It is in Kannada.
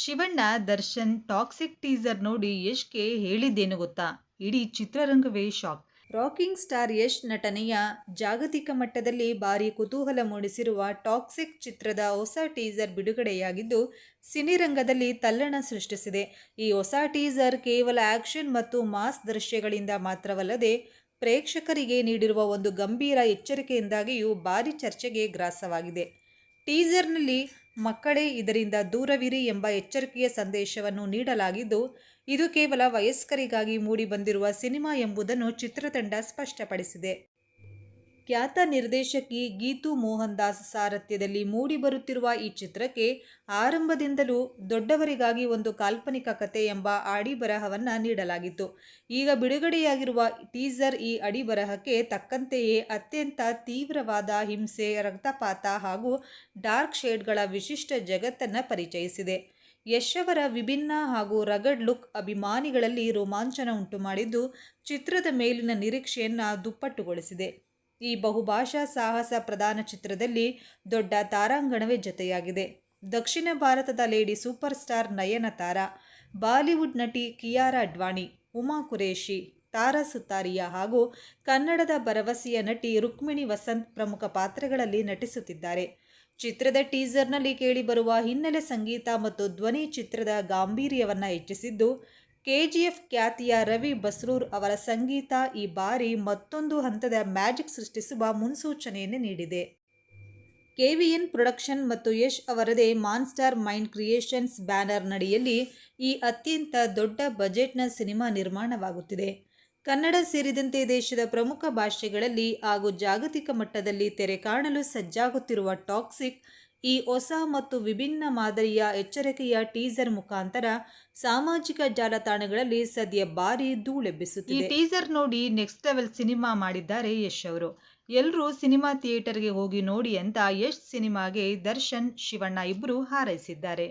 ಶಿವಣ್ಣ ದರ್ಶನ್ ಟಾಕ್ಸಿಕ್ ಟೀಸರ್ ನೋಡಿ ಯಶ್ಗೆ ಹೇಳಿದ್ದೇನು ಗೊತ್ತಾ? ಇಡೀ ಚಿತ್ರರಂಗವೇ ಶಾಕ್. ರಾಕಿಂಗ್ ಸ್ಟಾರ್ ಯಶ್ ನಟನೆಯ ಜಾಗತಿಕ ಮಟ್ಟದಲ್ಲಿ ಭಾರೀ ಕುತೂಹಲ ಮೂಡಿಸಿರುವ ಟಾಕ್ಸಿಕ್ ಚಿತ್ರದ ಹೊಸ ಟೀಸರ್ ಬಿಡುಗಡೆಯಾಗಿದ್ದು ಸಿನಿರಂಗದಲ್ಲಿ ತಲ್ಲಣ ಸೃಷ್ಟಿಸಿದೆ. ಈ ಹೊಸ ಟೀಸರ್ ಕೇವಲ ಆಕ್ಷನ್ ಮತ್ತು ಮಾಸ್ ದೃಶ್ಯಗಳಿಂದ ಮಾತ್ರವಲ್ಲದೆ ಪ್ರೇಕ್ಷಕರಿಗೆ ನೀಡಿರುವ ಒಂದು ಗಂಭೀರ ಎಚ್ಚರಿಕೆಯಿಂದಾಗಿಯೂ ಭಾರೀ ಚರ್ಚೆಗೆ ಗ್ರಾಸವಾಗಿದೆ. ಟೀಸರ್ನಲ್ಲಿ ಮಕ್ಕಳೇ ಇದರಿಂದ ದೂರವಿರಿ ಎಂಬ ಎಚ್ಚರಿಕೆಯ ಸಂದೇಶವನ್ನು ನೀಡಲಾಗಿದ್ದು, ಇದು ಕೇವಲ ವಯಸ್ಕರಿಗಾಗಿ ಮೂಡಿಬಂದಿರುವ ಸಿನಿಮಾ ಎಂಬುದನ್ನು ಚಿತ್ರತಂಡ ಸ್ಪಷ್ಟಪಡಿಸಿದೆ. ಖ್ಯಾತ ನಿರ್ದೇಶಕಿ ಗೀತು ಮೋಹನ್ ದಾಸ್ ಸಾರಥ್ಯದಲ್ಲಿ ಮೂಡಿಬರುತ್ತಿರುವ ಈ ಚಿತ್ರಕ್ಕೆ ಆರಂಭದಿಂದಲೂ ದೊಡ್ಡವರಿಗಾಗಿ ಒಂದು ಕಾಲ್ಪನಿಕ ಕಥೆ ಎಂಬ ಅಡಿಬರಹವನ್ನು ನೀಡಲಾಗಿತ್ತು. ಈಗ ಬಿಡುಗಡೆಯಾಗಿರುವ ಟೀಸರ್ ಈ ಅಡಿಬರಹಕ್ಕೆ ತಕ್ಕಂತೆಯೇ ಅತ್ಯಂತ ತೀವ್ರವಾದ ಹಿಂಸೆ, ರಕ್ತಪಾತ ಹಾಗೂ ಡಾರ್ಕ್ ಶೇಡ್ಗಳ ವಿಶಿಷ್ಟ ಜಗತ್ತನ್ನು ಪರಿಚಯಿಸಿದೆ. ಯಶ್ ಅವರ ವಿಭಿನ್ನ ಹಾಗೂ ರಗಡ್ ಲುಕ್ ಅಭಿಮಾನಿಗಳಲ್ಲಿ ರೋಮಾಂಚನ ಉಂಟುಮಾಡಿದ್ದು, ಚಿತ್ರದ ಮೇಲಿನ ನಿರೀಕ್ಷೆಯನ್ನು ದುಪ್ಪಟ್ಟುಗೊಳಿಸಿದೆ. ಈ ಬಹುಭಾಷಾ ಸಾಹಸ ಪ್ರಧಾನ ಚಿತ್ರದಲ್ಲಿ ದೊಡ್ಡ ತಾರಾಂಗಣವೇ ಜೊತೆಯಾಗಿದೆ. ದಕ್ಷಿಣ ಭಾರತದ lady super star Nayanthara, Bollywood ನಟಿ ಕಿಯಾರಾ ಅಡ್ವಾಣಿ, ಉಮಾ ಕುರೇಶಿ, ತಾರಾ ಸುತಾರಿಯಾ ಹಾಗೂ ಕನ್ನಡದ ಭರವಸೆಯ ನಟಿ ರುಕ್ಮಿಣಿ ವಸಂತ್ ಪ್ರಮುಖ ಪಾತ್ರಗಳಲ್ಲಿ ನಟಿಸುತ್ತಿದ್ದಾರೆ. ಚಿತ್ರದ ಟೀಸರ್ನಲ್ಲಿ ಕೇಳಿಬರುವ ಹಿನ್ನೆಲೆ ಸಂಗೀತ ಮತ್ತು ಧ್ವನಿ ಚಿತ್ರದ ಗಾಂಭೀರ್ಯವನ್ನು ಹೆಚ್ಚಿಸಿದ್ದು, ಕೆಜಿಎಫ್ ಖ್ಯಾತಿಯ ರವಿ ಬಸ್ರೂರ್ ಅವರ ಸಂಗೀತ ಈ ಬಾರಿ ಮತ್ತೊಂದು ಹಂತದ ಮ್ಯಾಜಿಕ್ ಸೃಷ್ಟಿಸುವ ಮುನ್ಸೂಚನೆಯನ್ನು ನೀಡಿದೆ. ಕೆವಿಎನ್ ಪ್ರೊಡಕ್ಷನ್ ಮತ್ತು ಯಶ್ ಅವರದೇ ಮಾನ್ಸ್ಟರ್ ಮೈಂಡ್ ಕ್ರಿಯೇಷನ್ಸ್ ಬ್ಯಾನರ್ನಡಿಯಲ್ಲಿ ಈ ಅತ್ಯಂತ ದೊಡ್ಡ ಬಜೆಟ್ನ ಸಿನಿಮಾ ನಿರ್ಮಾಣವಾಗುತ್ತಿದೆ. ಕನ್ನಡ ಸೇರಿದಂತೆ ದೇಶದ ಪ್ರಮುಖ ಭಾಷೆಗಳಲ್ಲಿ ಹಾಗೂ ಜಾಗತಿಕ ಮಟ್ಟದಲ್ಲಿ ತೆರೆ ಕಾಣಲು ಸಜ್ಜಾಗುತ್ತಿರುವ ಟಾಕ್ಸಿಕ್ ಈ ಹೊಸ ಮತ್ತು ವಿಭಿನ್ನ ಮಾದರಿಯ ಎಚ್ಚರಿಕೆಯ ಟೀಸರ್ ಮುಖಾಂತರ ಸಾಮಾಜಿಕ ಜಾಲತಾಣಗಳಲ್ಲಿ ಸದ್ಯ ಭಾರಿ ಧೂಳೆಬ್ಬಿಸುತ್ತಿದೆ. ಈ ಟೀಸರ್ ನೋಡಿ ನೆಕ್ಸ್ಟ್ ಲೆವೆಲ್ ಸಿನಿಮಾ ಮಾಡಿದ್ದಾರೆ ಯಶ್ ಅವರು. ಎಲ್ಲರೂ ಸಿನಿಮಾ ಥಿಯೇಟರ್ಗೆ ಹೋಗಿ ನೋಡಿ ಅಂತ ಯಶ್ ಸಿನಿಮಾಗೆ ದರ್ಶನ್, ಶಿವಣ್ಣ ಇಬ್ಬರು ಹಾರೈಸಿದ್ದಾರೆ.